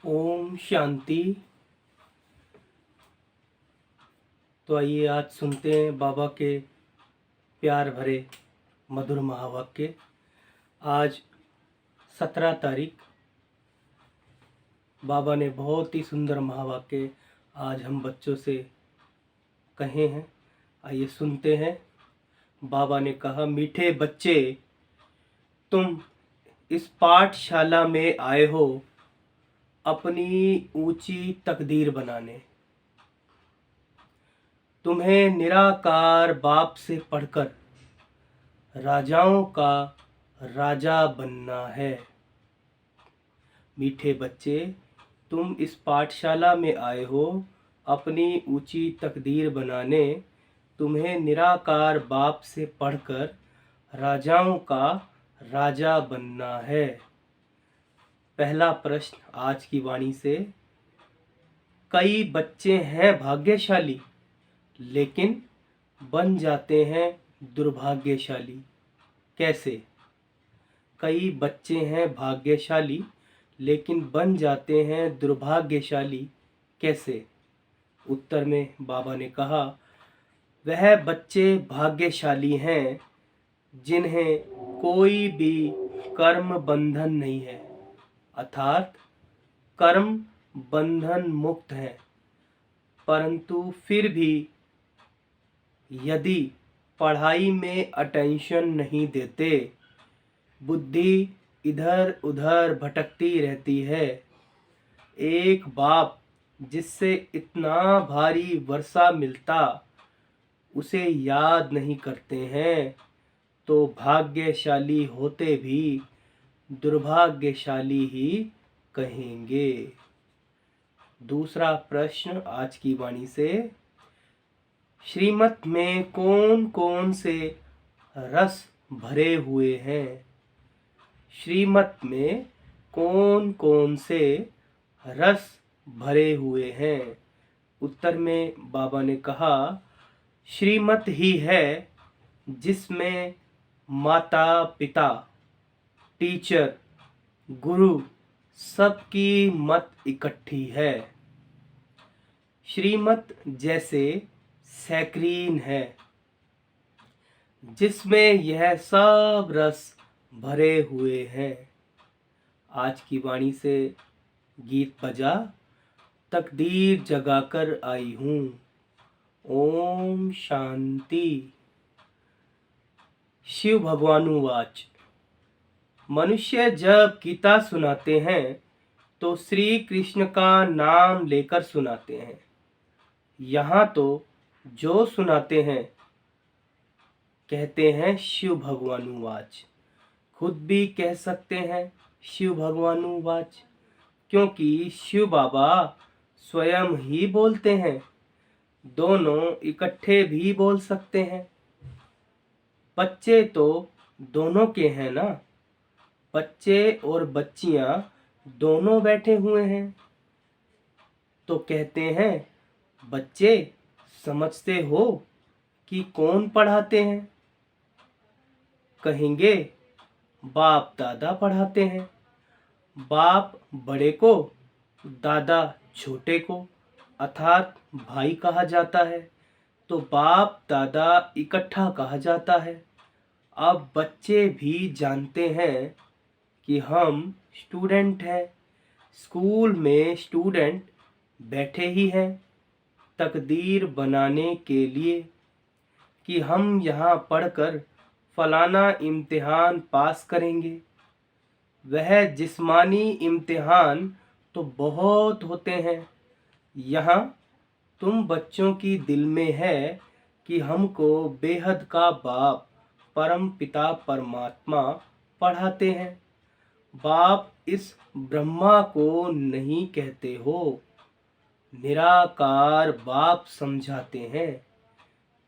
ओम शांति। तो आइए आज सुनते हैं बाबा के प्यार भरे मधुर महावाक्य। आज 17 तारीख बाबा ने बहुत ही सुंदर महावाक्य आज हम बच्चों से कहे हैं। आइए सुनते हैं। बाबा ने कहा, मीठे बच्चे, तुम इस पाठशाला में आए हो अपनी ऊंची तकदीर बनाने। तुम्हें निराकार बाप से पढ़कर राजाओं का राजा बनना है। मीठे बच्चे, तुम इस पाठशाला में आए हो अपनी ऊंची तकदीर बनाने। तुम्हें निराकार बाप से पढ़कर राजाओं का राजा बनना है। पहला प्रश्न आज की वाणी से, कई बच्चे हैं भाग्यशाली लेकिन बन जाते हैं दुर्भाग्यशाली। कैसे? कई बच्चे हैं भाग्यशाली लेकिन बन जाते हैं दुर्भाग्यशाली। कैसे? उत्तर में बाबा ने कहा, वह बच्चे भाग्यशाली हैं जिन्हें कोई भी कर्म बंधन नहीं है, अर्थात कर्म बंधन मुक्त है, परंतु फिर भी यदि पढ़ाई में अटेंशन नहीं देते, बुद्धि इधर उधर भटकती रहती है। एक बाप जिससे इतना भारी वर्षा मिलता उसे याद नहीं करते हैं तो भाग्यशाली होते भी दुर्भाग्यशाली ही कहेंगे। दूसरा प्रश्न आज की वाणी से, श्रीमत में कौन कौन से रस भरे हुए हैं? श्रीमत में कौन कौन से रस भरे हुए हैं? उत्तर में बाबा ने कहा, श्रीमत ही है जिसमें माता पिता, टीचर, गुरु सबकी मत इकट्ठी है। श्रीमत जैसे सैक्रीन है जिसमें यह सब रस भरे हुए हैं। आज की वाणी से गीत बजा, तकदीर जगाकर आई हूँ। ओम शांति। शिव भगवानुवाच, मनुष्य जब गीता सुनाते हैं तो श्री कृष्ण का नाम लेकर सुनाते हैं। यहाँ तो जो सुनाते हैं कहते हैं शिव भगवानुवाच। खुद भी कह सकते हैं शिव भगवानुवाच, क्योंकि शिव बाबा स्वयं ही बोलते हैं। दोनों इकट्ठे भी बोल सकते हैं। बच्चे तो दोनों के हैं ना, बच्चे और बच्चियां दोनों बैठे हुए हैं। तो कहते हैं, बच्चे समझते हो कि कौन पढ़ाते हैं? कहेंगे, बाप दादा पढ़ाते हैं। बाप बड़े को, दादा छोटे को, अर्थात भाई कहा जाता है, तो बाप दादा इकट्ठा कहा जाता है। अब बच्चे भी जानते हैं कि हम स्टूडेंट हैं, स्कूल में स्टूडेंट बैठे ही हैं तकदीर बनाने के लिए कि हम यहाँ पढ़कर फलाना इम्तिहान पास करेंगे। वह जिस्मानी इम्तिहान तो बहुत होते हैं। यहाँ तुम बच्चों की दिल में है कि हमको बेहद का बाप परम पिता परमात्मा पढ़ाते हैं। बाप इस ब्रह्मा को नहीं कहते हो, निराकार बाप समझाते हैं।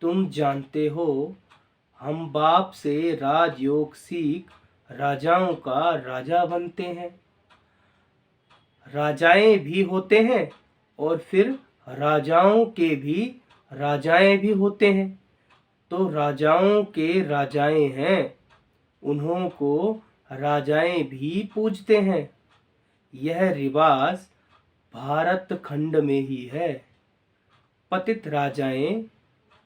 तुम जानते हो हम बाप से राजयोग सीख राजाओं का राजा बनते हैं। राजाएं भी होते हैं और फिर राजाओं के भी राजाएं भी होते हैं। तो राजाओं के राजाएं हैं, उन्हों को राजाएं भी पूजते हैं। यह रिवाज भारत खंड में ही है। पतित राजाएं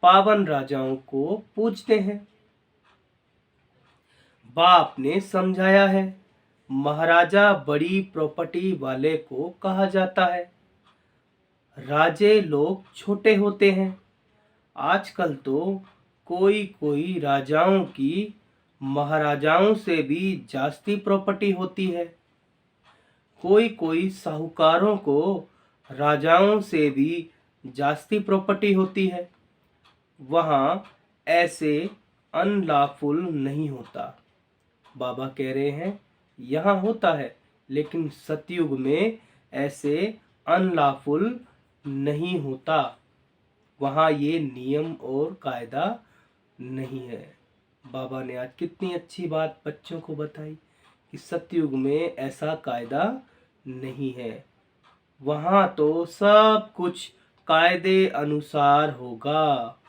पावन राजाओं को पूजते हैं। बाप ने समझाया है, महाराजा बड़ी प्रॉपर्टी वाले को कहा जाता है। राजे लोग छोटे होते हैं। आजकल तो कोई कोई राजाओं की महाराजाओं से भी जास्ती प्रॉपर्टी होती है। कोई कोई साहूकारों को राजाओं से भी जास्ती प्रॉपर्टी होती है। वहाँ ऐसे अनलॉफुल नहीं होता। बाबा कह रहे हैं यहाँ होता है, लेकिन सतयुग में ऐसे अनलॉफुल नहीं होता। वहाँ ये नियम और कायदा नहीं है। बाबा ने आज कितनी अच्छी बात बच्चों को बताई कि सतयुग में ऐसा कायदा नहीं है। वहाँ तो सब कुछ कायदे अनुसार होगा।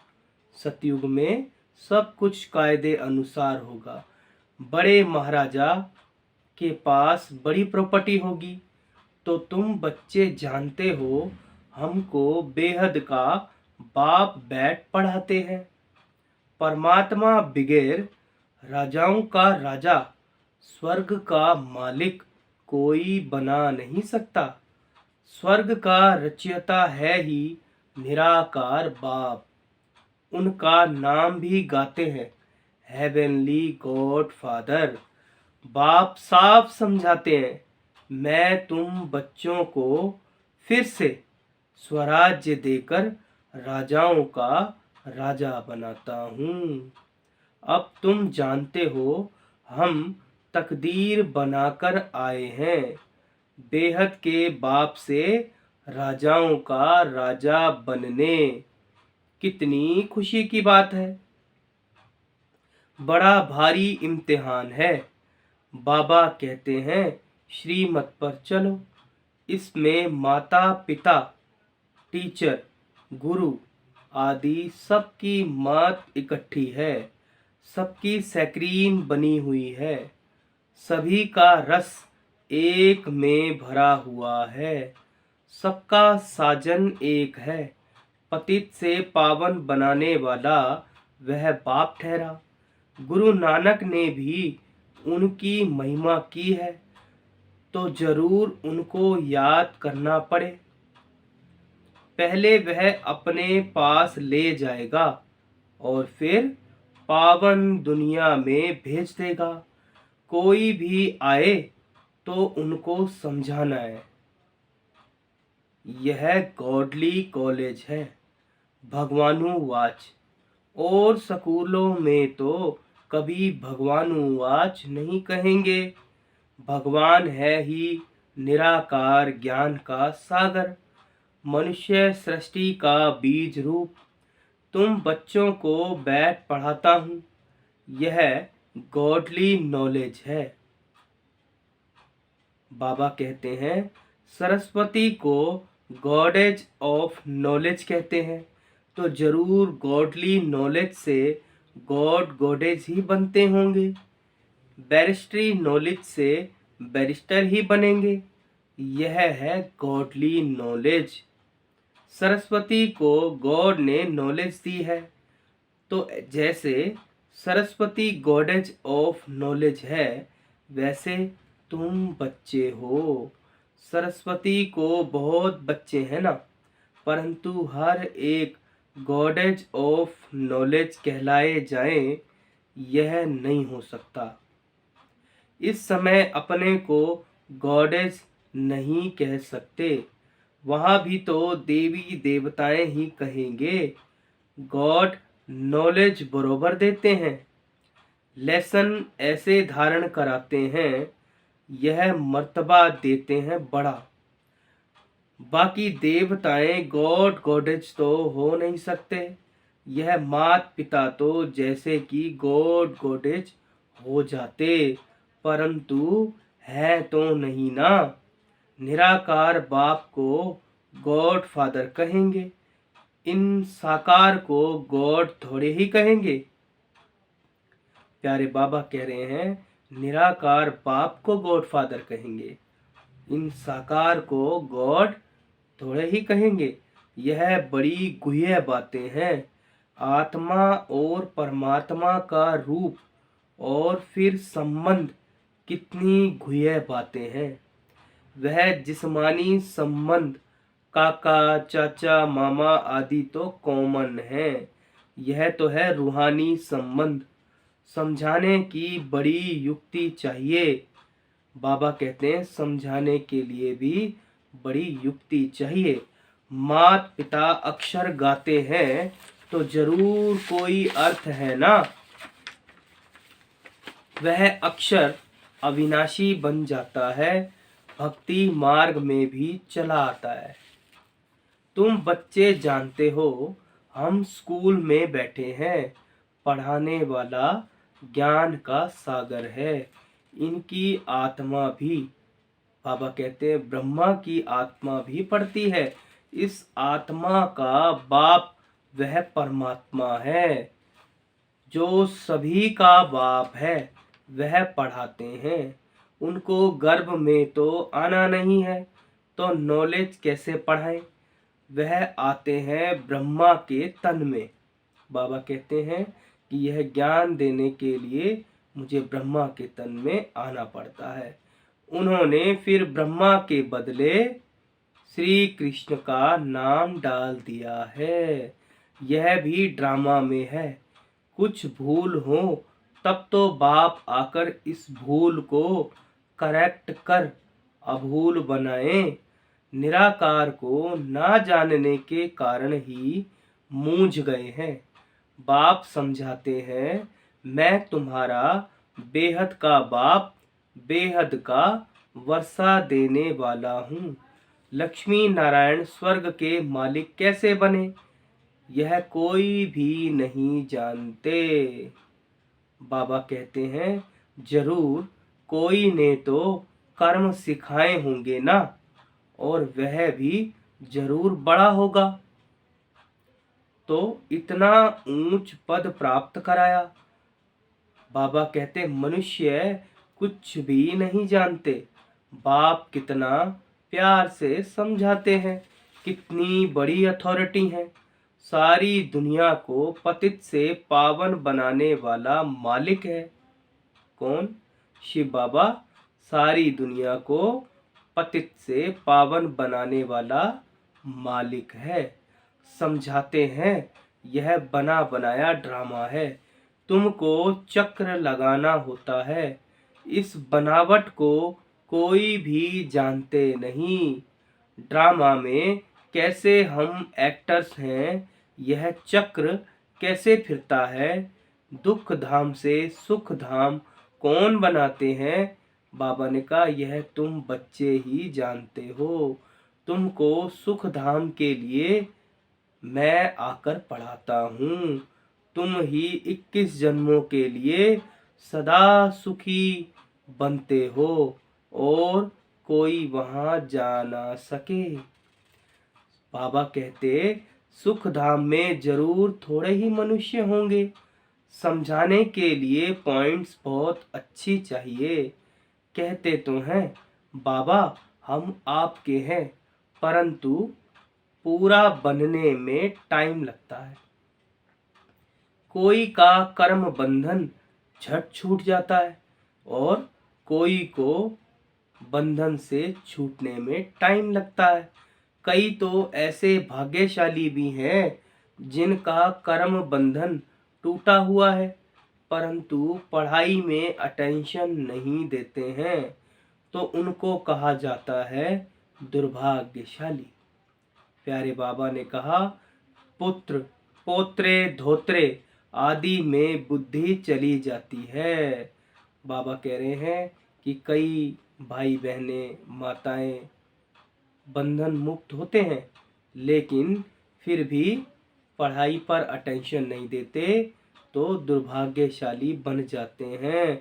सतयुग में सब कुछ कायदे अनुसार होगा। बड़े महाराजा के पास बड़ी प्रॉपर्टी होगी, तो तुम बच्चे जानते हो हमको बेहद का बाप बैठ पढ़ाते हैं। परमात्मा बगैर राजाओं का राजा, स्वर्ग का मालिक कोई बना नहीं सकता। स्वर्ग का रचयिता है ही निराकार बाप। उनका नाम भी गाते हैं, हेवनली गॉड फादर। बाप साफ समझाते हैं, मैं तुम बच्चों को फिर से स्वराज्य देकर राजाओं का राजा बनाता हूँ। अब तुम जानते हो हम तकदीर बनाकर आए हैं। बेहद के बाप से राजाओं का राजा बनने। कितनी खुशी की बात है। बड़ा भारी इम्तिहान है। बाबा कहते हैं श्रीमत पर चलो। इसमें माता पिता, टीचर, गुरु आदि सबकी मत इकट्ठी है। सबकी स्क्रीन बनी हुई है। सभी का रस एक में भरा हुआ है। सबका साजन एक है। पतित से पावन बनाने वाला वह बाप ठहरा। गुरु नानक ने भी उनकी महिमा की है, तो जरूर उनको याद करना पड़े। पहले वह अपने पास ले जाएगा और फिर पावन दुनिया में भेज देगा। कोई भी आए तो उनको समझाना है। यह गॉडली कॉलेज है। भगवानुवाच। और स्कूलों में तो कभी भगवानुवाच नहीं कहेंगे। भगवान है ही निराकार ज्ञान का सागर, मनुष्य सृष्टि का बीज रूप। तुम बच्चों को बैठ पढ़ाता हूँ। यह गॉडली नॉलेज है। बाबा कहते हैं सरस्वती को गॉडेज ऑफ नॉलेज कहते हैं, तो जरूर गॉडली नॉलेज से गॉड गॉडेज ही बनते होंगे। बैरिस्ट्री नॉलेज से बैरिस्टर ही बनेंगे। यह है गॉडली नॉलेज। सरस्वती को गॉड ने नॉलेज दी है, तो जैसे सरस्वती गॉडेज ऑफ नॉलेज है, वैसे तुम बच्चे हो। सरस्वती को बहुत बच्चे हैं ना, परंतु हर एक गॉडेज ऑफ नॉलेज कहलाए जाएं, यह नहीं हो सकता। इस समय अपने को गॉडेज नहीं कह सकते। वहाँ भी तो देवी देवताएं ही कहेंगे। गॉड नॉलेज बरोबर देते हैं, लेसन ऐसे धारण कराते हैं, यह मर्तबा देते हैं बड़ा। बाकी देवताएं गॉड गॉडेज तो हो नहीं सकते। यह मात पिता तो जैसे कि गॉड गॉडेज हो जाते, परंतु है तो नहीं ना। निराकार बाप को गॉड फादर कहेंगे, इन साकार को गॉड थोड़े ही कहेंगे। प्यारे बाबा कह रहे हैं निराकार बाप को गॉड फादर कहेंगे, इन साकार को गॉड थोड़े ही कहेंगे। यह बड़ी गुह्य बातें हैं। आत्मा और परमात्मा का रूप और फिर संबंध कितनी गुह्य बातें हैं। वह जिस्मानी संबंध काका चाचा मामा आदि तो कॉमन है। यह तो है रूहानी संबंध। समझाने की बड़ी युक्ति चाहिए। बाबा कहते हैं समझाने के लिए भी बड़ी युक्ति चाहिए। मात पिता अक्षर गाते हैं तो जरूर कोई अर्थ है ना। वह अक्षर अविनाशी बन जाता है, भक्ति मार्ग में भी चला आता है। तुम बच्चे जानते हो, हम स्कूल में बैठे हैं। पढ़ाने वाला ज्ञान का सागर है। इनकी आत्मा भी, बाबा कहते हैं ब्रह्मा की आत्मा भी पढ़ती है। इस आत्मा का बाप वह परमात्मा है जो सभी का बाप है। वह पढ़ाते हैं। उनको गर्भ में तो आना नहीं है, तो नॉलेज कैसे पढ़ाएं। वह आते हैं ब्रह्मा के तन में। बाबा कहते हैं कि यह ज्ञान देने के लिए मुझे ब्रह्मा के तन में आना पड़ता है। उन्होंने फिर ब्रह्मा के बदले श्री कृष्ण का नाम डाल दिया है। यह भी ड्रामा में है। कुछ भूल हो तब तो बाप आकर इस भूल को करेक्ट कर अभूल बनाए। निराकार को ना जानने के कारण ही मूंझ गए हैं। बाप समझाते हैं, मैं तुम्हारा बेहद का बाप, बेहद का वर्षा देने वाला हूँ। लक्ष्मी नारायण स्वर्ग के मालिक कैसे बने, यह कोई भी नहीं जानते। बाबा कहते हैं जरूर कोई ने तो कर्म सिखाए होंगे ना, और वह भी जरूर बड़ा होगा, तो इतना ऊंच पद प्राप्त कराया। बाबा कहते मनुष्य कुछ भी नहीं जानते। बाप कितना प्यार से समझाते हैं, कितनी बड़ी अथॉरिटी है। सारी दुनिया को पतित से पावन बनाने वाला मालिक है। कौन? शिव बाबा सारी दुनिया को पतित से पावन बनाने वाला मालिक है। समझाते हैं यह बना बनाया ड्रामा है। तुमको चक्र लगाना होता है। इस बनावट को कोई भी जानते नहीं। ड्रामा में कैसे हम एक्टर्स हैं, यह चक्र कैसे फिरता है। दुख धाम से सुख धाम कौन बनाते हैं। बाबा ने कहा यह तुम बच्चे ही जानते हो। तुमको सुख धाम के लिए मैं आकर पढ़ाता हूँ। तुम ही 21 जन्मों के लिए सदा सुखी बनते हो और कोई वहां जा ना सके। बाबा कहते सुख धाम में जरूर थोड़े ही मनुष्य होंगे। समझाने के लिए पॉइंट्स बहुत अच्छी चाहिए। कहते तो हैं बाबा हम आपके हैं, परंतु पूरा बनने में टाइम लगता है। कोई का कर्म बंधन झट छूट जाता है और कोई को बंधन से छूटने में टाइम लगता है। कई तो ऐसे भाग्यशाली भी हैं जिनका कर्म बंधन टूटा हुआ है, परंतु पढ़ाई में अटेंशन नहीं देते हैं, तो उनको कहा जाता है दुर्भाग्यशाली। प्यारे बाबा ने कहा पुत्र पोत्रे धोत्रे आदि में बुद्धि चली जाती है। बाबा कह रहे हैं कि कई भाई बहनें माताएं बंधन मुक्त होते हैं, लेकिन फिर भी पढ़ाई पर अटेंशन नहीं देते तो दुर्भाग्यशाली बन जाते हैं।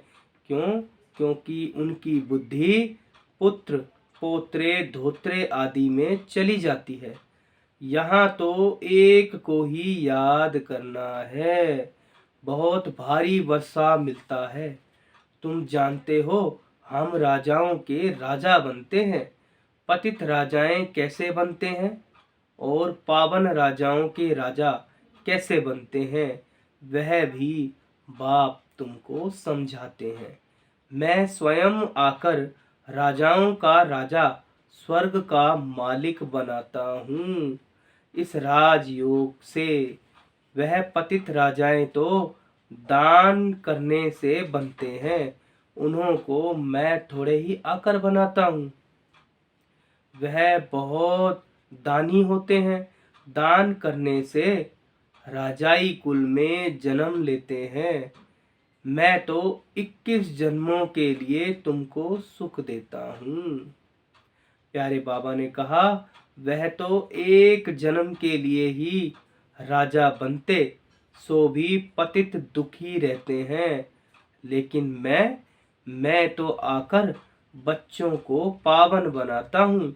क्यों? क्योंकि उनकी बुद्धि पुत्र पोत्रे धोत्रे आदि में चली जाती है। यहाँ तो एक को ही याद करना है। बहुत भारी वर्षा मिलता है। तुम जानते हो हम राजाओं के राजा बनते हैं, पतित राजाएं कैसे बनते हैं और पावन राजाओं के राजा कैसे बनते हैं, वह भी बाप तुमको समझाते हैं। मैं स्वयं आकर राजाओं का राजा, स्वर्ग का मालिक बनाता हूँ। इस राजयोग से वह पतित राजाएं तो दान करने से बनते हैं, उन्हों को मैं थोड़े ही आकर बनाता हूँ। वह बहुत दानी होते हैं, दान करने से राजाई कुल में जन्म लेते हैं। मैं तो 21 जन्मों के लिए तुमको सुख देता हूँ। प्यारे बाबा ने कहा, वह तो एक जन्म के लिए ही राजा बनते, सो भी पतित दुखी रहते हैं, लेकिन मैं तो आकर बच्चों को पावन बनाता हूँ।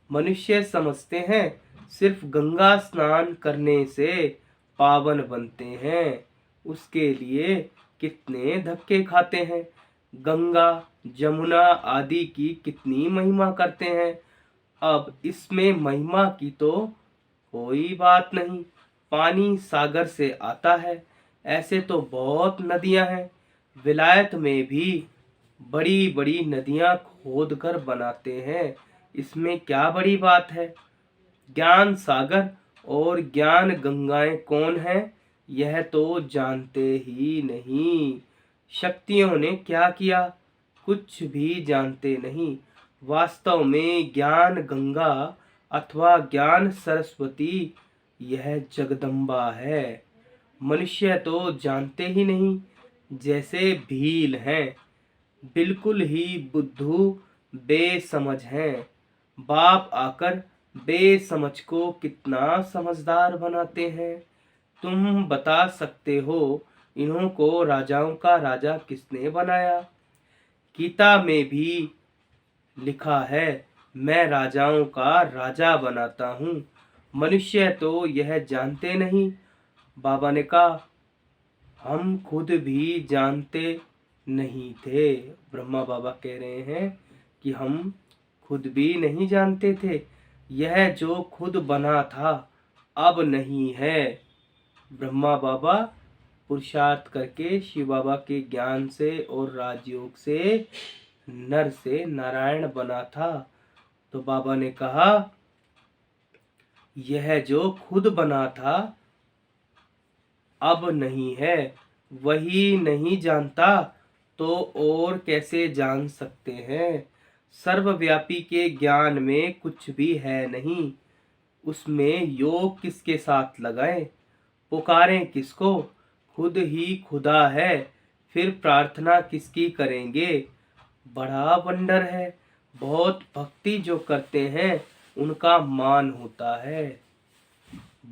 मनुष्य समझते हैं सिर्फ गंगा स्नान करने से पावन बनते हैं, उसके लिए कितने धक्के खाते हैं। गंगा जमुना आदि की कितनी महिमा करते हैं, अब इसमें महिमा की तो कोई बात नहीं। पानी सागर से आता है, ऐसे तो बहुत नदियां हैं। विलायत में भी बड़ी बड़ी नदियां खोद कर बनाते हैं, इसमें क्या बड़ी बात है। ज्ञान सागर और ज्ञान गंगाएं कौन है, यह तो जानते ही नहीं। शक्तियों ने क्या किया, कुछ भी जानते नहीं। वास्तव में ज्ञान गंगा अथवा ज्ञान सरस्वती यह जगदम्बा है। मनुष्य तो जानते ही नहीं, जैसे भील हैं, बिल्कुल ही बुद्धू बेसमझ हैं। बाप आकर बेसमझ को कितना समझदार बनाते हैं। तुम बता सकते हो इन्हों को राजाओं का राजा किसने बनाया? गीता में भी लिखा है, मैं राजाओं का राजा बनाता हूँ। मनुष्य तो यह जानते नहीं। बाबा ने कहा, हम खुद भी जानते नहीं थे। ब्रह्मा बाबा कह रहे हैं कि हम खुद भी नहीं जानते थे। यह जो खुद बना था अब नहीं है। ब्रह्मा बाबा पुरुषार्थ करके शिव बाबा के ज्ञान से और राजयोग से नर से नारायण बना था। तो बाबा ने कहा, यह जो खुद बना था अब नहीं है। वही नहीं जानता तो और कैसे जान सकते हैं। सर्वव्यापी के ज्ञान में कुछ भी है नहीं, उसमें योग किसके साथ लगाएं, पुकारें किसको? खुद ही खुदा है, फिर प्रार्थना किसकी करेंगे? बड़ा वंडर है। बहुत भक्ति जो करते हैं उनका मान होता है।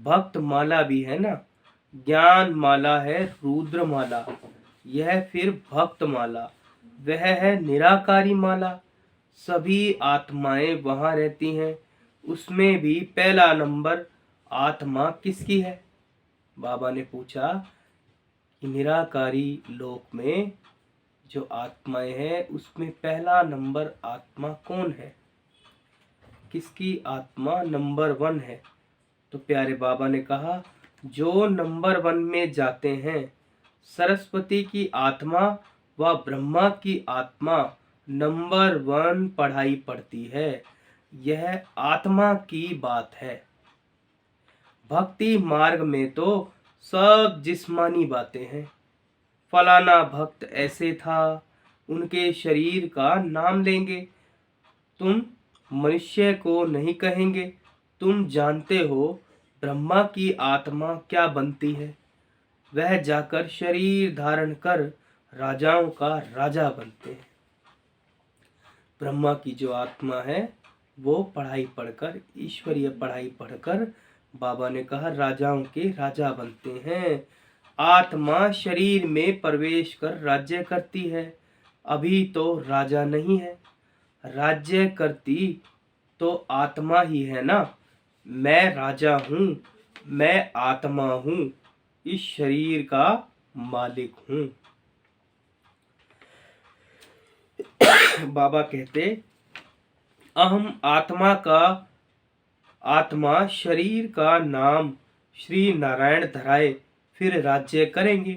भक्त माला भी है ना, ज्ञान माला है, रुद्र माला, यह फिर भक्त माला, वह है निराकारी माला। सभी आत्माएं वहां रहती हैं, उसमें भी पहला नंबर आत्मा किसकी है? बाबा ने पूछा कि निराकारी लोक में जो आत्माएं हैं उसमें पहला नंबर आत्मा कौन है, किसकी आत्मा नंबर 1 है? तो प्यारे बाबा ने कहा, जो नंबर 1 में जाते हैं, सरस्वती की आत्मा व ब्रह्मा की आत्मा नंबर 1 पढ़ाई पढ़ती है। यह आत्मा की बात है। भक्ति मार्ग में तो सब जिस्मानी बातें हैं। फलाना भक्त ऐसे था, उनके शरीर का नाम लेंगे, तुम मनुष्य को नहीं कहेंगे। तुम जानते हो ब्रह्मा की आत्मा क्या बनती है? वह जाकर शरीर धारण कर राजाओं का राजा बनते हैं। ब्रह्मा की जो आत्मा है वो पढ़ाई पढ़कर, ईश्वरीय पढ़ाई पढ़कर, बाबा ने कहा राजाओं के राजा बनते हैं। आत्मा शरीर में प्रवेश कर राज्य करती है, अभी तो राजा नहीं है। राज्य करती तो आत्मा ही है ना। मैं राजा हूँ, मैं आत्मा हूँ, इस शरीर का मालिक हूँ। बाबा कहते, अहम आत्मा शरीर का नाम श्री नारायण धराए फिर राज्य करेंगे।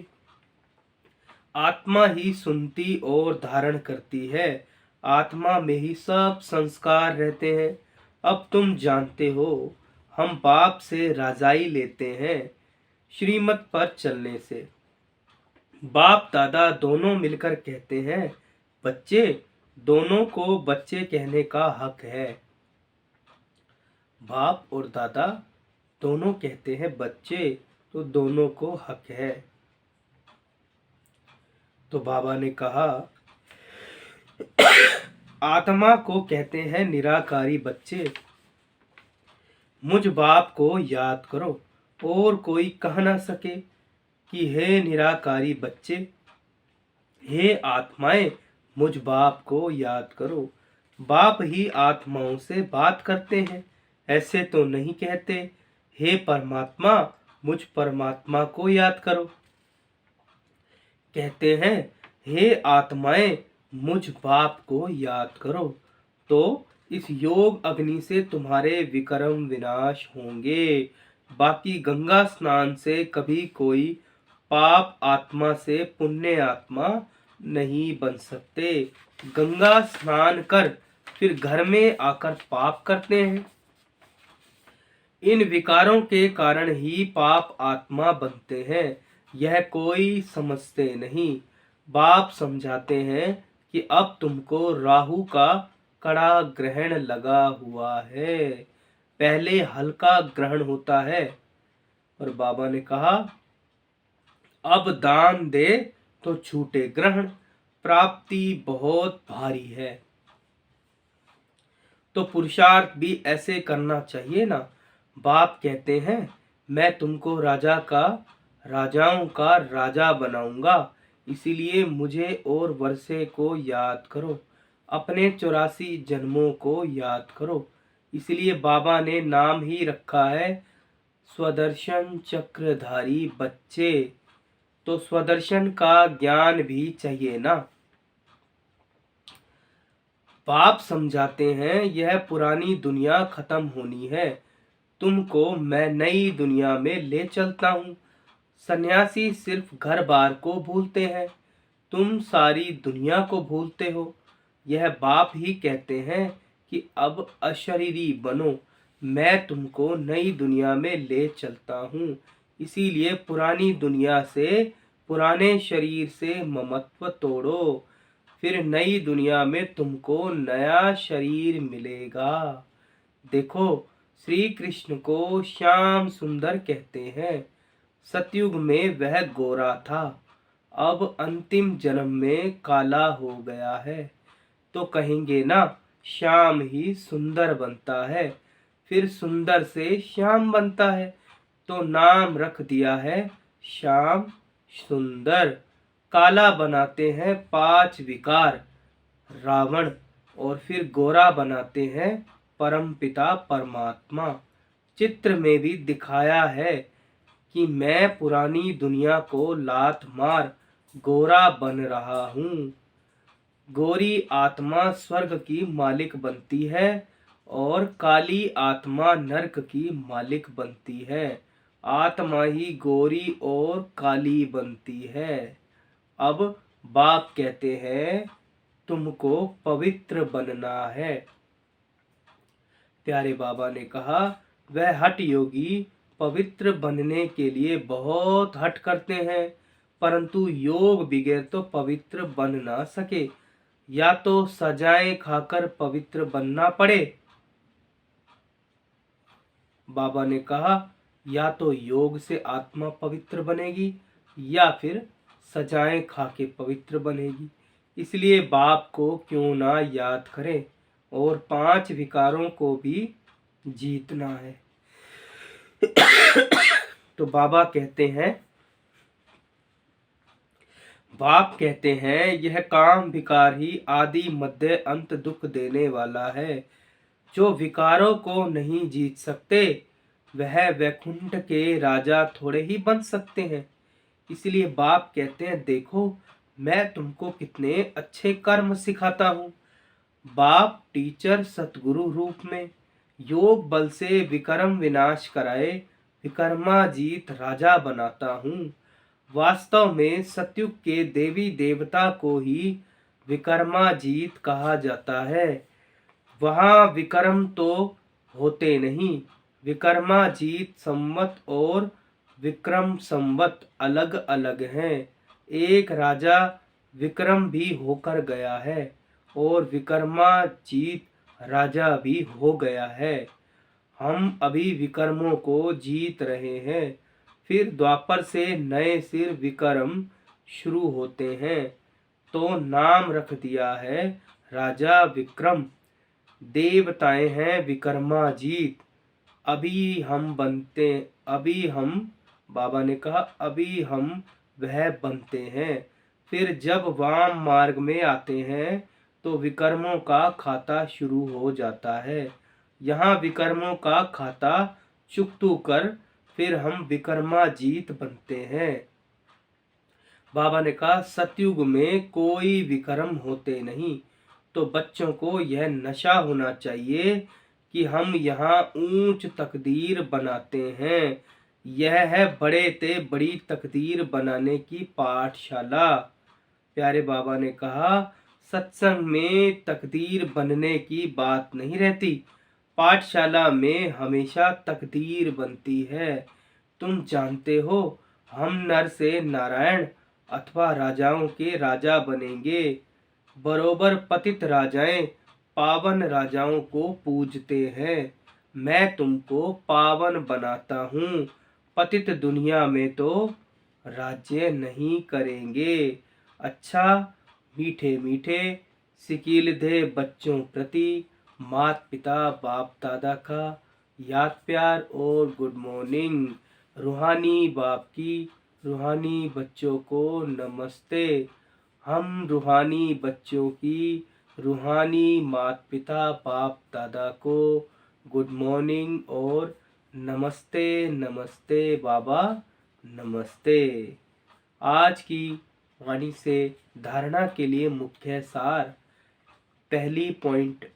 आत्मा ही सुनती और धारण करती है, आत्मा में ही सब संस्कार रहते हैं। अब तुम जानते हो, हम बाप से राजाई लेते हैं श्रीमत पर चलने से। बाप दादा दोनों मिलकर कहते हैं बच्चे, दोनों को बच्चे कहने का हक है। बाप और दादा दोनों कहते हैं बच्चे, तो दोनों को हक है। तो बाबा ने कहा आत्मा को कहते हैं निराकारी बच्चे, मुझ बाप को याद करो और कोई कह ना सके कि हे निराकारी बच्चे, हे आत्माएं मुझ बाप को याद करो। बाप ही आत्माओं से बात करते हैं, ऐसे तो नहीं कहते हे परमात्मा मुझ परमात्मा को याद करो। कहते हैं हे आत्माएं मुझ बाप को याद करो, तो इस योग अग्नि से तुम्हारे विक्रम विनाश होंगे। बाकी गंगा स्नान से कभी कोई पाप आत्मा से पुण्य आत्मा नहीं बन सकते। गंगा स्नान कर फिर घर में आकर पाप करते हैं। इन विकारों के कारण ही पाप आत्मा बनते हैं, यह कोई समझते नहीं। बाप समझाते हैं कि अब तुमको राहु का कड़ा ग्रहण लगा हुआ है, पहले हल्का ग्रहण होता है। और बाबा ने कहा अब दान दे तो छूटे ग्रहण, प्राप्ति बहुत भारी है। तो पुरुषार्थ भी ऐसे करना चाहिए ना। बाप कहते हैं मैं तुमको राजाओं का राजा बनाऊंगा, इसीलिए मुझे और वर्षे को याद करो, अपने 84 जन्मों को याद करो। इसलिए बाबा ने नाम ही रखा है स्वदर्शन चक्रधारी बच्चे। तो स्वदर्शन का ज्ञान भी चाहिए ना। बाप समझाते हैं यह पुरानी दुनिया खत्म होनी है, तुमको मैं नई दुनिया में ले चलता हूँ। सन्यासी सिर्फ घर बार को भूलते हैं, तुम सारी दुनिया को भूलते हो। यह बाप ही कहते हैं कि अब अशरीरी बनो, मैं तुमको नई दुनिया में ले चलता हूँ। इसीलिए पुरानी दुनिया से, पुराने शरीर से ममत्व तोड़ो, फिर नई दुनिया में तुमको नया शरीर मिलेगा। देखो श्री कृष्ण को श्याम सुंदर कहते हैं। सतयुग में वह गोरा था, अब अंतिम जन्म में काला हो गया है, तो कहेंगे ना श्याम ही सुंदर बनता है, फिर सुंदर से श्याम बनता है, तो नाम रख दिया है श्याम सुंदर। काला बनाते हैं 5 विकार रावण, और फिर गोरा बनाते हैं परमपिता परमात्मा। चित्र में भी दिखाया है कि मैं पुरानी दुनिया को लात मार गोरा बन रहा हूँ। गोरी आत्मा स्वर्ग की मालिक बनती है और काली आत्मा नरक की मालिक बनती है। आत्मा ही गोरी और काली बनती है। अब बाप कहते हैं तुमको पवित्र बनना है। प्यारे बाबा ने कहा वह हठ योगी पवित्र बनने के लिए बहुत हठ करते हैं, परंतु योग बगैर तो पवित्र बन ना सके। या तो सजाएं खाकर पवित्र बनना पड़े, बाबा ने कहा, या तो योग से आत्मा पवित्र बनेगी या फिर सजाएं खा के पवित्र बनेगी। इसलिए बाप को क्यों ना याद करें और 5 विकारों को भी जीतना है। तो बाप कहते हैं यह काम विकार ही आदि मध्य अंत दुख देने वाला है। जो विकारों को नहीं जीत सकते वह वैकुंठ के राजा थोड़े ही बन सकते हैं। इसलिए बाप कहते हैं देखो मैं तुमको कितने अच्छे कर्म सिखाता हूँ। बाप टीचर सतगुरु रूप में योग बल से विक्रम विनाश कराए विक्रमाजीत राजा बनाता हूँ। वास्तव में सतयुग के देवी देवता को ही विक्रमाजीत कहा जाता है। वहाँ विक्रम तो होते नहीं। विक्रमाजीत संवत और विक्रम संवत अलग अलग हैं। एक राजा विक्रम भी होकर गया है और विक्रमाजीत राजा भी हो गया है। हम अभी विक्रमों को जीत रहे हैं। फिर द्वापर से नए सिर विक्रम शुरू होते हैं, तो नाम रख दिया है राजा विक्रम। देवताएं हैं विक्रमाजीत। अभी हम बाबा ने कहा अभी हम वह बनते हैं। फिर जब वाम मार्ग में आते हैं तो विक्रमों का खाता शुरू हो जाता है। यहाँ विक्रमों का खाता चुकतू कर फिर हम विक्रमाजीत बनते हैं। बाबा ने कहा सतयुग में कोई विक्रम होते नहीं। तो बच्चों को यह नशा होना चाहिए कि हम यहाँ ऊंच तकदीर बनाते हैं। यह है बड़े ते बड़ी तकदीर बनाने की पाठशाला। प्यारे बाबा ने कहा सत्संग में तकदीर बनने की बात नहीं रहती, पाठशाला में हमेशा तकदीर बनती है। तुम जानते हो हम नर से नारायण अथवा राजाओं के राजा बनेंगे। बरोबर पतित राजाएं पावन राजाओं को पूजते हैं। मैं तुमको पावन बनाता हूँ। पतित दुनिया में तो राज्य नहीं करेंगे। अच्छा मीठे मीठे सिकीलधे बच्चों प्रति माता पिता बाप दादा का याद प्यार और गुड मॉर्निंग। रूहानी बाप की रूहानी बच्चों को नमस्ते। हम रूहानी बच्चों की रूहानी माता पिता बाप दादा को गुड मॉर्निंग और नमस्ते नमस्ते बाबा नमस्ते। आज की वाणी से धारणा के लिए मुख्य सार। पहली पॉइंट,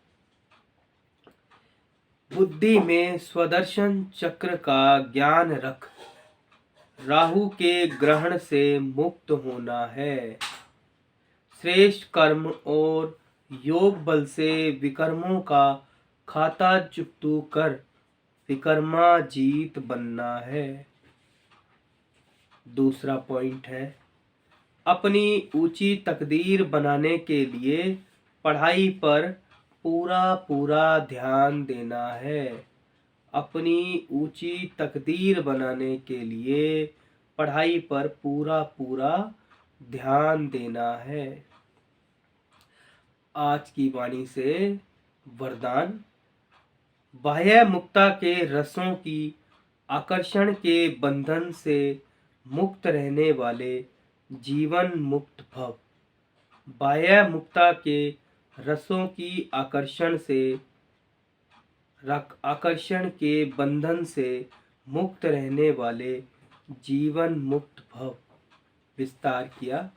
बुद्धि में स्वदर्शन चक्र का ज्ञान रख राहु के ग्रहण से मुक्त होना है। श्रेष्ठ कर्म और योग बल से विक्रमों का खाता चुकतू कर विक्रमाजीत बनना है। दूसरा पॉइंट है, अपनी ऊंची तकदीर बनाने के लिए पढ़ाई पर पूरा पूरा ध्यान देना है। अपनी ऊंची तकदीर बनाने के लिए पढ़ाई पर पूरा पूरा ध्यान देना है। आज की वाणी से वरदान। बाह्य मुक्ता के रसों की आकर्षण के बंधन से मुक्त रहने वाले जीवन मुक्त भव। बाह्य मुक्ता के रसों की आकर्षण के बंधन से मुक्त रहने वाले जीवन मुक्त भव। विस्तार किया।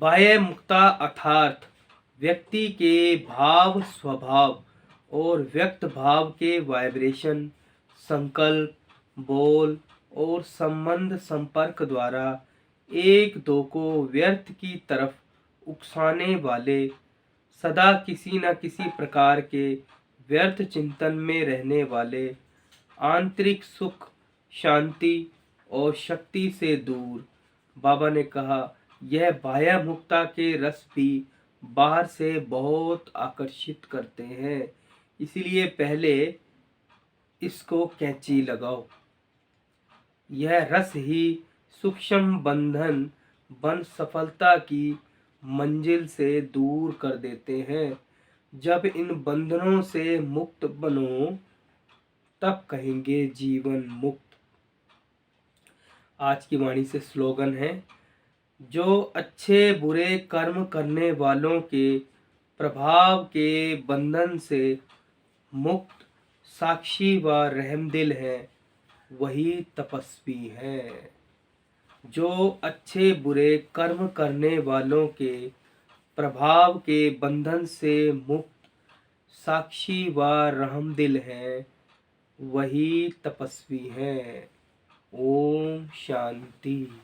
बाह्य मुक्ता अर्थात व्यक्ति के भाव स्वभाव और व्यक्त भाव के वाइब्रेशन, संकल्प, बोल और संबंध संपर्क द्वारा एक दो को व्यर्थ की तरफ उकसाने वाले, सदा किसी न किसी प्रकार के व्यर्थ चिंतन में रहने वाले, आंतरिक सुख, शांति और शक्ति से दूर। बाबा ने कहा यह बाह्य मुक्ता के रस भी बाहर से बहुत आकर्षित करते हैं, इसलिए पहले इसको कैंची लगाओ। यह रस ही सूक्ष्म बंधन बन सफलता की मंजिल से दूर कर देते हैं। जब इन बंधनों से मुक्त बनो तब कहेंगे जीवन मुक्त। आज की वाणी से स्लोगन है, जो अच्छे बुरे कर्म करने वालों के प्रभाव के बंधन से मुक्त साक्षी व रहमदिल है वही तपस्वी है। जो अच्छे बुरे कर्म करने वालों के प्रभाव के बंधन से मुक्त साक्षी व रहमदिल है, वही तपस्वी है। ओम शांति।